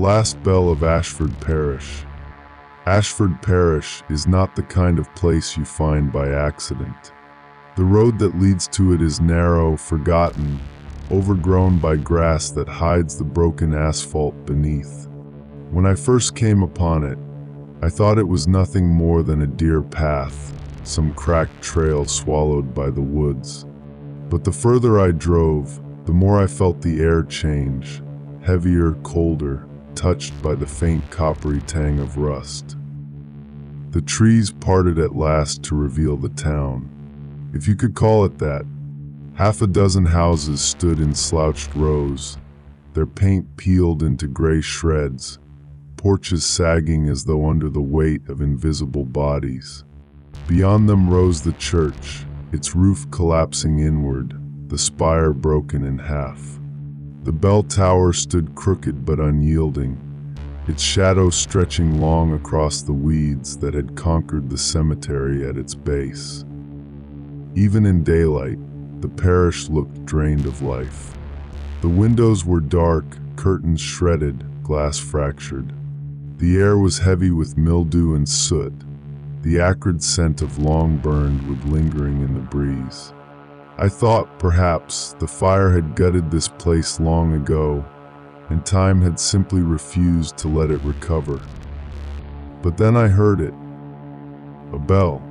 last bell of Ashford Parish. Ashford Parish is not the kind of place you find by accident. The road that leads to it is narrow, forgotten, overgrown by grass that hides the broken asphalt beneath. When I first came upon it, I thought it was nothing more than a deer path, some cracked trail swallowed by the woods. But the further I drove, the more I felt the air change, heavier, colder, touched by the faint coppery tang of rust. The trees parted at last to reveal the town, if you could call it that. Half a dozen houses stood in slouched rows, their paint peeled into gray shreds, porches sagging as though under the weight of invisible bodies. Beyond them rose the church, its roof collapsing inward, the spire broken in half. The bell tower stood crooked but unyielding, its shadow stretching long across the weeds that had conquered the cemetery at its base. Even in daylight, the parish looked drained of life. The windows were dark, curtains shredded, glass fractured. The air was heavy with mildew and soot, the acrid scent of long burned wood lingering in the breeze. I thought, perhaps, the fire had gutted this place long ago, and time had simply refused to let it recover. But then I heard it. A bell.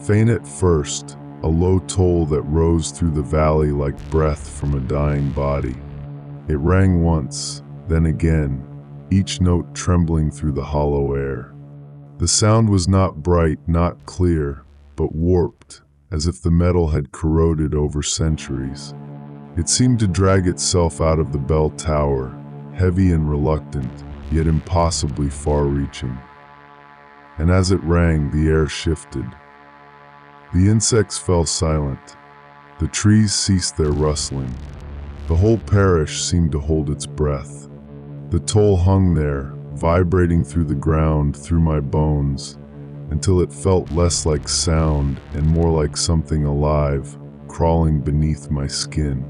Faint at first, a low toll that rose through the valley like breath from a dying body. It rang once, then again, each note trembling through the hollow air. The sound was not bright, not clear, but warped, as if the metal had corroded over centuries. It seemed to drag itself out of the bell tower, heavy and reluctant, yet impossibly far-reaching. And as it rang, the air shifted. The insects fell silent. The trees ceased their rustling. The whole parish seemed to hold its breath. The toll hung there, vibrating through the ground, through my bones, until it felt less like sound and more like something alive, crawling beneath my skin.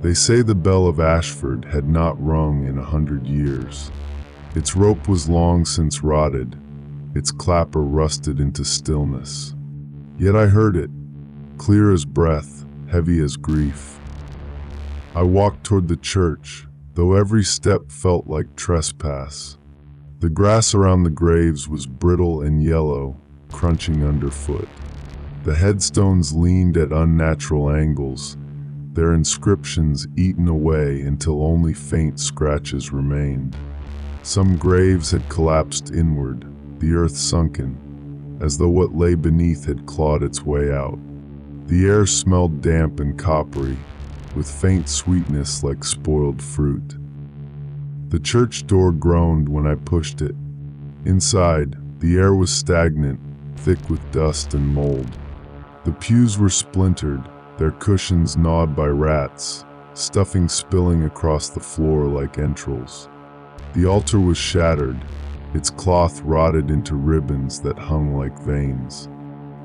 They say the bell of Ashford had not rung in 100 years. Its rope was long since rotted, its clapper rusted into stillness. Yet I heard it, clear as breath, heavy as grief. I walked toward the church, though every step felt like trespass. The grass around the graves was brittle and yellow, crunching underfoot. The headstones leaned at unnatural angles, their inscriptions eaten away until only faint scratches remained. Some graves had collapsed inward, the earth sunken, as though what lay beneath had clawed its way out. The air smelled damp and coppery, with faint sweetness like spoiled fruit. The church door groaned when I pushed it. Inside, the air was stagnant, thick with dust and mold. The pews were splintered, their cushions gnawed by rats, stuffing spilling across the floor like entrails. The altar was shattered, its cloth rotted into ribbons that hung like veins.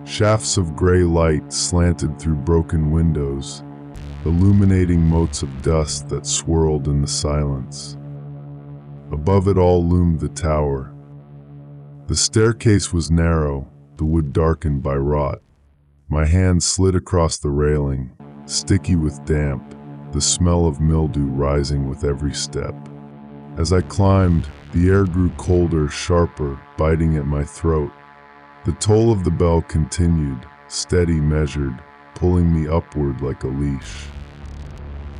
Shafts of gray light slanted through broken windows, illuminating motes of dust that swirled in the silence. Above it all loomed the tower. The staircase was narrow, the wood darkened by rot. My hand slid across the railing, sticky with damp, the smell of mildew rising with every step. As I climbed, the air grew colder, sharper, biting at my throat. The toll of the bell continued, steady, measured, pulling me upward like a leash.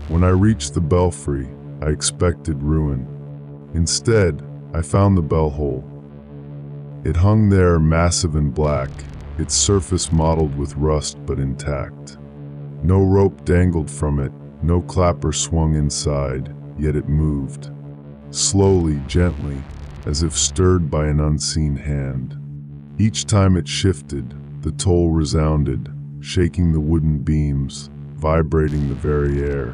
When I reached the belfry, I expected ruin. Instead, I found the bell hole. It hung there, massive and black, its surface mottled with rust but intact. No rope dangled from it, no clapper swung inside, yet it moved. Slowly, gently, as if stirred by an unseen hand. Each time it shifted, the toll resounded, shaking the wooden beams, vibrating the very air.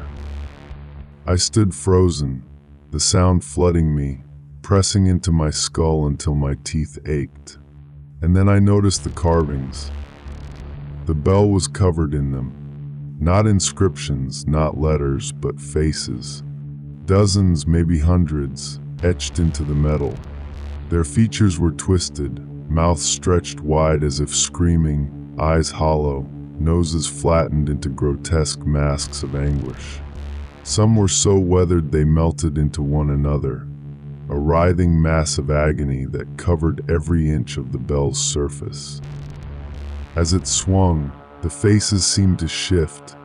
I stood frozen, the sound flooding me, pressing into my skull until my teeth ached. And then I noticed the carvings. The bell was covered in them. Not inscriptions, not letters, but faces. dozens, maybe hundreds, etched into the metal. Their features were twisted, mouths stretched wide as if screaming, eyes hollow, noses flattened into grotesque masks of anguish. Some were so weathered they melted into one another, a writhing mass of agony that covered every inch of the bell's surface. As it swung, the faces seemed to shift,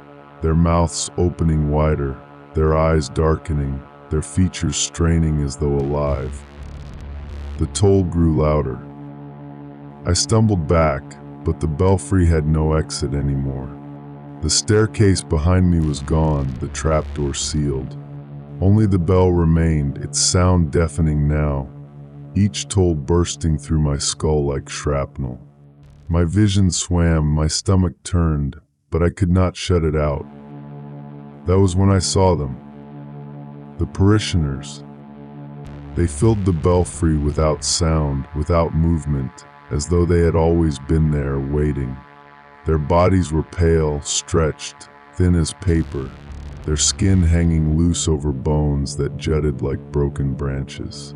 their mouths opening wider, their eyes darkening, their features straining as though alive. The toll grew louder. I stumbled back, but the belfry had no exit anymore. The staircase behind me was gone, the trapdoor sealed. Only the bell remained, its sound deafening now, each toll bursting through my skull like shrapnel. My vision swam, my stomach turned, but I could not shut it out. That was when I saw them. The parishioners. They filled the belfry without sound, without movement, as though they had always been there, waiting. Their bodies were pale, stretched, thin as paper, their skin hanging loose over bones that jutted like broken branches.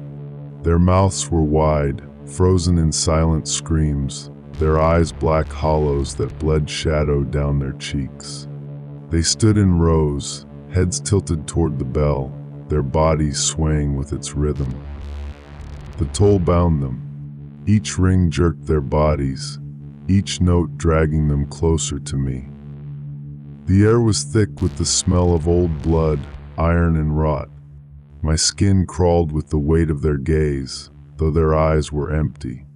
Their mouths were wide, frozen in silent screams, their eyes black hollows that bled shadow down their cheeks. They stood in rows, heads tilted toward the bell, their bodies swaying with its rhythm. The toll bound them. Each ring jerked their bodies, each note dragging them closer to me. The air was thick with the smell of old blood, iron and rot. My skin crawled with the weight of their gaze, though their eyes were empty.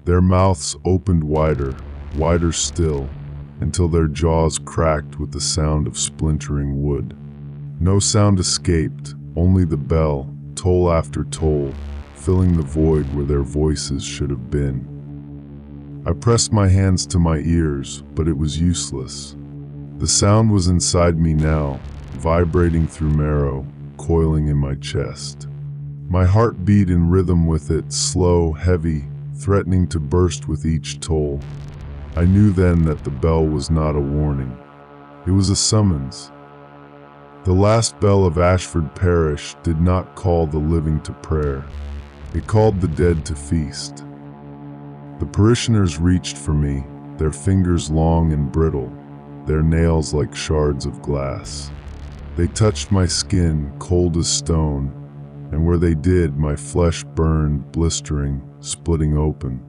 Their mouths opened wider, wider still, until their jaws cracked with the sound of splintering wood. No sound escaped, only the bell, toll after toll, filling the void where their voices should have been. I pressed my hands to my ears, but it was useless. The sound was inside me now, vibrating through marrow, coiling in my chest. My heart beat in rhythm with it, slow, heavy, threatening to burst with each toll. I knew then that the bell was not a warning. It was a summons. The last bell of Ashford Parish did not call the living to prayer. It called the dead to feast. The parishioners reached for me, their fingers long and brittle, their nails like shards of glass. They touched my skin, cold as stone, and where they did, my flesh burned, blistering, splitting open.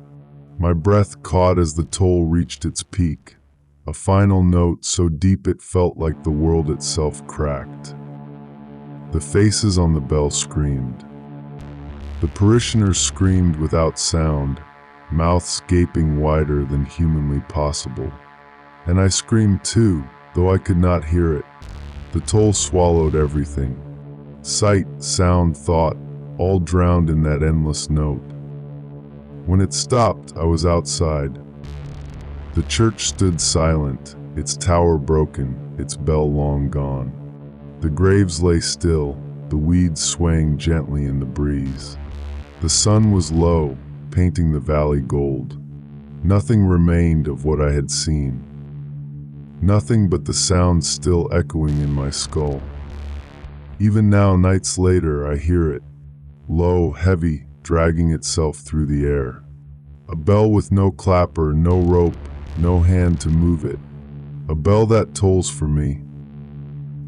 My breath caught as the toll reached its peak, a final note so deep it felt like the world itself cracked. The faces on the bell screamed. The parishioners screamed without sound, mouths gaping wider than humanly possible. And I screamed too, though I could not hear it. The toll swallowed everything. Sight, sound, thought, all drowned in that endless note. When it stopped, I was outside. The church stood silent, its tower broken, its bell long gone. The graves lay still, the weeds swaying gently in the breeze. The sun was low, painting the valley gold. Nothing remained of what I had seen. Nothing but the sound still echoing in my skull. Even now, nights later, I hear it, low, heavy, dragging itself through the air. A bell with no clapper, no rope, no hand to move it. A bell that tolls for me.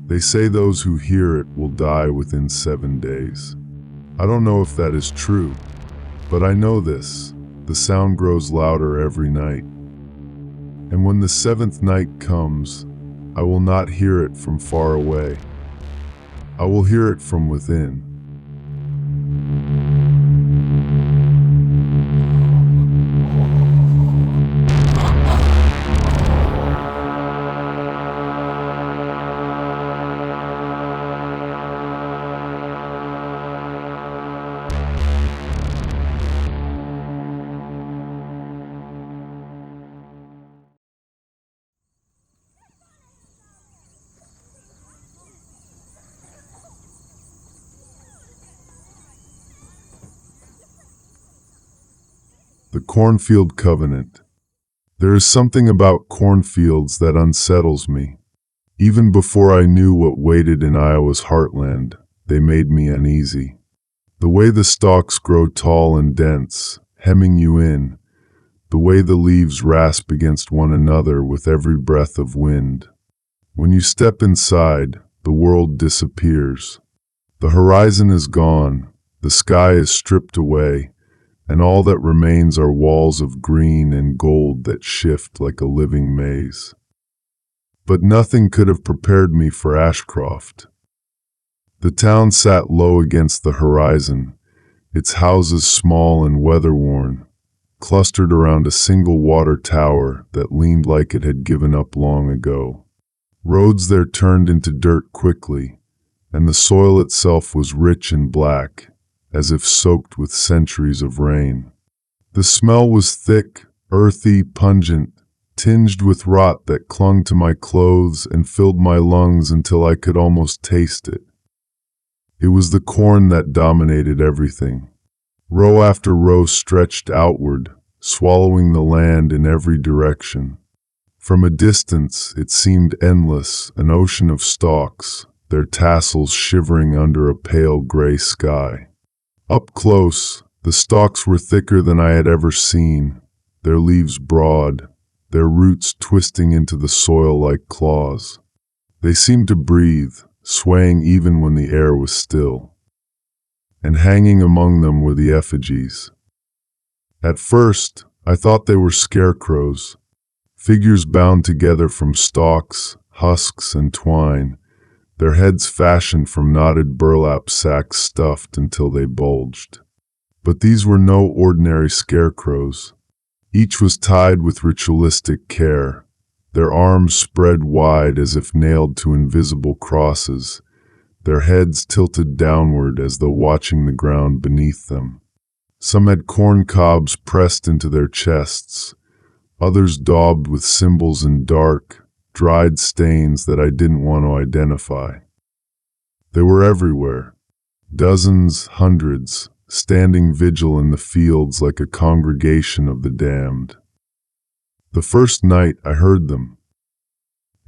They say those who hear it will die within 7 days. I don't know if that is true, but I know this. The sound grows louder every night. And when the 7th night comes, I will not hear it from far away. I will hear it from within. The Cornfield Covenant. There is something about cornfields that unsettles me. Even before I knew what waited in Iowa's heartland, they made me uneasy. The way the stalks grow tall and dense, hemming you in, the way the leaves rasp against one another with every breath of wind. When you step inside, the world disappears. The horizon is gone, the sky is stripped away, and all that remains are walls of green and gold that shift like a living maze. But nothing could have prepared me for Ashcroft. The town sat low against the horizon, its houses small and weather-worn, clustered around a single water tower that leaned like it had given up long ago. Roads there turned into dirt quickly, and the soil itself was rich and black, as if soaked with centuries of rain. The smell was thick, earthy, pungent, tinged with rot that clung to my clothes and filled my lungs until I could almost taste it. It was the corn that dominated everything. Row after row stretched outward, swallowing the land in every direction. From a distance, it seemed endless, an ocean of stalks, their tassels shivering under a pale gray sky. Up close, the stalks were thicker than I had ever seen, their leaves broad, their roots twisting into the soil like claws. They seemed to breathe, swaying even when the air was still. And hanging among them were the effigies. At first, I thought they were scarecrows, figures bound together from stalks, husks, and twine, their heads fashioned from knotted burlap sacks stuffed until they bulged. But these were no ordinary scarecrows. Each was tied with ritualistic care, their arms spread wide as if nailed to invisible crosses, their heads tilted downward as though watching the ground beneath them. Some had corn cobs pressed into their chests, others daubed with symbols in dark, dried stains that I didn't want to identify. They were everywhere, dozens, hundreds, standing vigil in the fields like a congregation of the damned. The first night I heard them.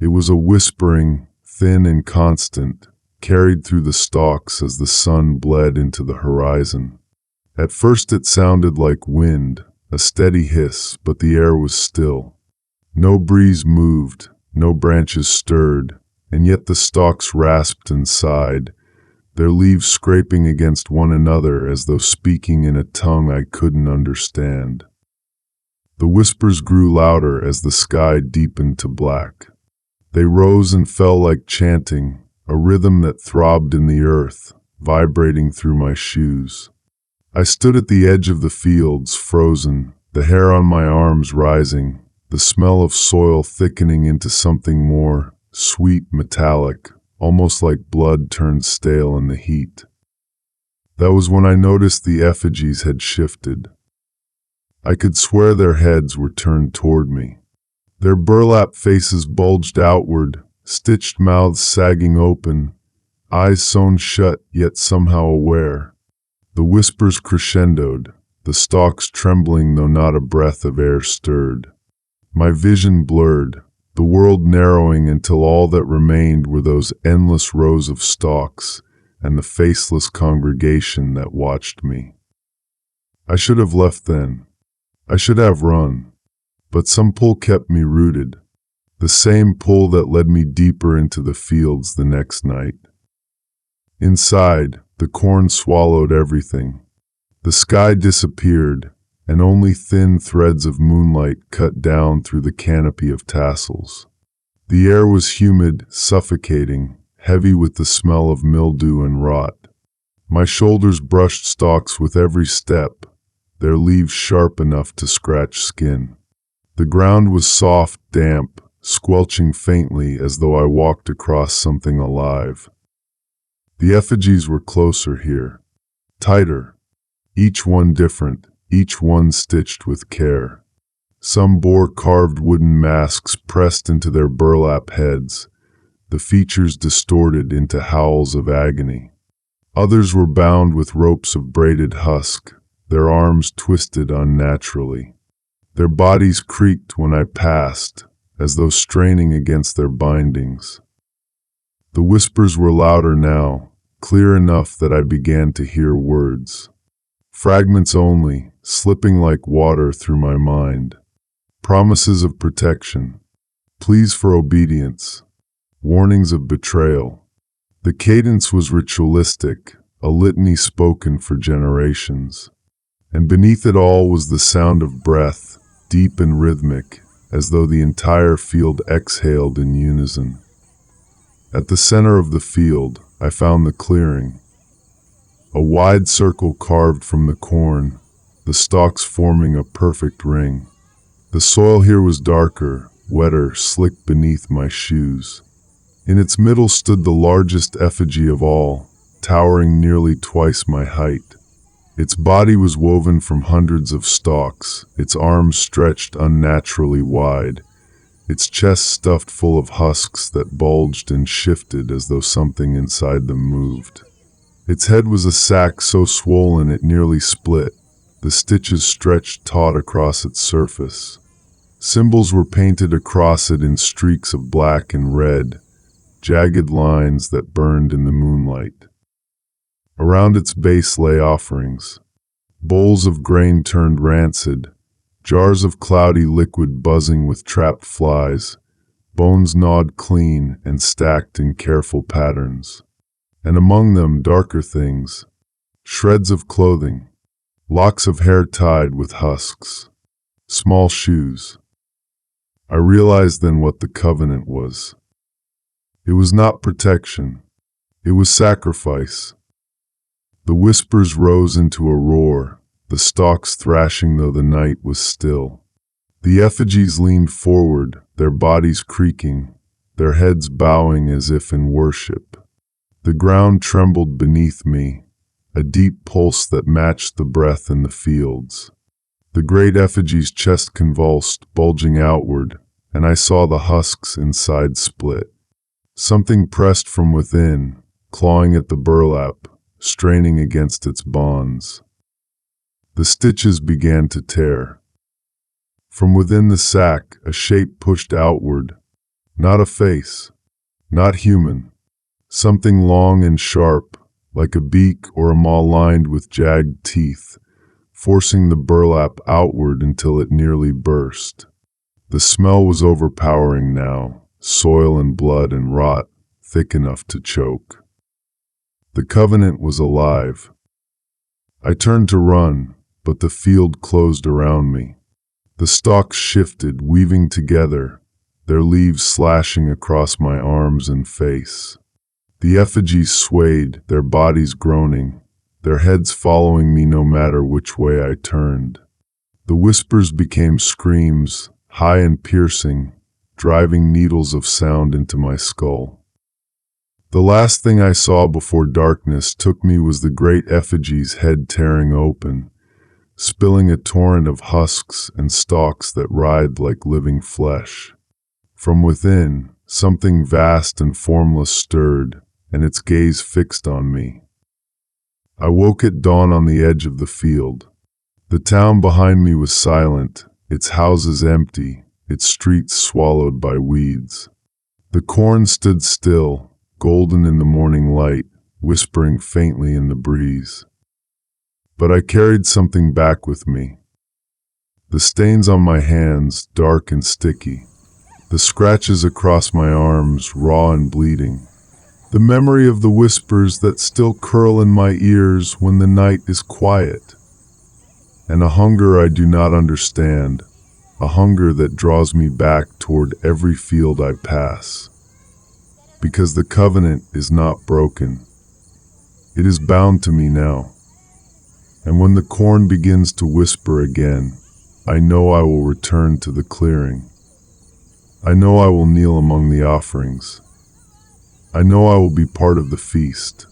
It was a whispering, thin and constant, carried through the stalks as the sun bled into the horizon. At first it sounded like wind, a steady hiss, but the air was still. No breeze moved, no branches stirred, and yet the stalks rasped and sighed, their leaves scraping against one another as though speaking in a tongue I couldn't understand. The whispers grew louder as the sky deepened to black. They rose and fell like chanting, a rhythm that throbbed in the earth, vibrating through my shoes. I stood at the edge of the fields, frozen, the hair on my arms rising, the smell of soil thickening into something more, sweet, metallic, almost like blood turned stale in the heat. That was when I noticed the effigies had shifted. I could swear their heads were turned toward me. Their burlap faces bulged outward, stitched mouths sagging open, eyes sewn shut yet somehow aware. The whispers crescendoed, the stalks trembling though not a breath of air stirred. My vision blurred, the world narrowing until all that remained were those endless rows of stalks and the faceless congregation that watched me. I should have left then. I should have run. But some pull kept me rooted, the same pull that led me deeper into the fields the next night. Inside, the corn swallowed everything. The sky disappeared, and only thin threads of moonlight cut down through the canopy of tassels. The air was humid, suffocating, heavy with the smell of mildew and rot. My shoulders brushed stalks with every step, their leaves sharp enough to scratch skin. The ground was soft, damp, squelching faintly as though I walked across something alive. The effigies were closer here, tighter, each one different, each one stitched with care. Some bore carved wooden masks pressed into their burlap heads, the features distorted into howls of agony. Others were bound with ropes of braided husk, their arms twisted unnaturally. Their bodies creaked when I passed, as though straining against their bindings. The whispers were louder now, clear enough that I began to hear words. Fragments only, slipping like water through my mind. Promises of protection, pleas for obedience, warnings of betrayal. The cadence was ritualistic, a litany spoken for generations. And beneath it all was the sound of breath, deep and rhythmic, as though the entire field exhaled in unison. At the center of the field, I found the clearing. A wide circle carved from the corn, the stalks forming a perfect ring. The soil here was darker, wetter, slick beneath my shoes. In its middle stood the largest effigy of all, towering nearly twice my height. Its body was woven from hundreds of stalks, its arms stretched unnaturally wide, its chest stuffed full of husks that bulged and shifted as though something inside them moved. Its head was a sack so swollen it nearly split, the stitches stretched taut across its surface. Symbols were painted across it in streaks of black and red, jagged lines that burned in the moonlight. Around its base lay offerings, bowls of grain turned rancid, jars of cloudy liquid buzzing with trapped flies, bones gnawed clean and stacked in careful patterns. And among them darker things, shreds of clothing, locks of hair tied with husks, small shoes. I realized then what the covenant was. It was not protection, it was sacrifice. The whispers rose into a roar, the stalks thrashing though the night was still. The effigies leaned forward, their bodies creaking, their heads bowing as if in worship. The ground trembled beneath me, a deep pulse that matched the breath in the fields. The great effigy's chest convulsed, bulging outward, and I saw the husks inside split. Something pressed from within, clawing at the burlap, straining against its bonds. The stitches began to tear. From within the sack, a shape pushed outward. Not a face, not human. Something long and sharp, like a beak or a maw lined with jagged teeth, forcing the burlap outward until it nearly burst. The smell was overpowering now, soil and blood and rot, thick enough to choke. The covenant was alive. I turned to run, but the field closed around me. The stalks shifted, weaving together, their leaves slashing across my arms and face. The effigies swayed, their bodies groaning, their heads following me no matter which way I turned. The whispers became screams, high and piercing, driving needles of sound into my skull. The last thing I saw before darkness took me was the great effigy's head tearing open, spilling a torrent of husks and stalks that writhed like living flesh. From within, something vast and formless stirred, and its gaze fixed on me. I woke at dawn on the edge of the field. The town behind me was silent, its houses empty, its streets swallowed by weeds. The corn stood still, golden in the morning light, whispering faintly in the breeze. But I carried something back with me. The stains on my hands, dark and sticky. The scratches across my arms, raw and bleeding. The memory of the whispers that still curl in my ears when the night is quiet. And a hunger I do not understand, a hunger that draws me back toward every field I pass. Because the covenant is not broken. It is bound to me now. And when the corn begins to whisper again, I know I will return to the clearing. I know I will kneel among the offerings. I know I will be part of the feast.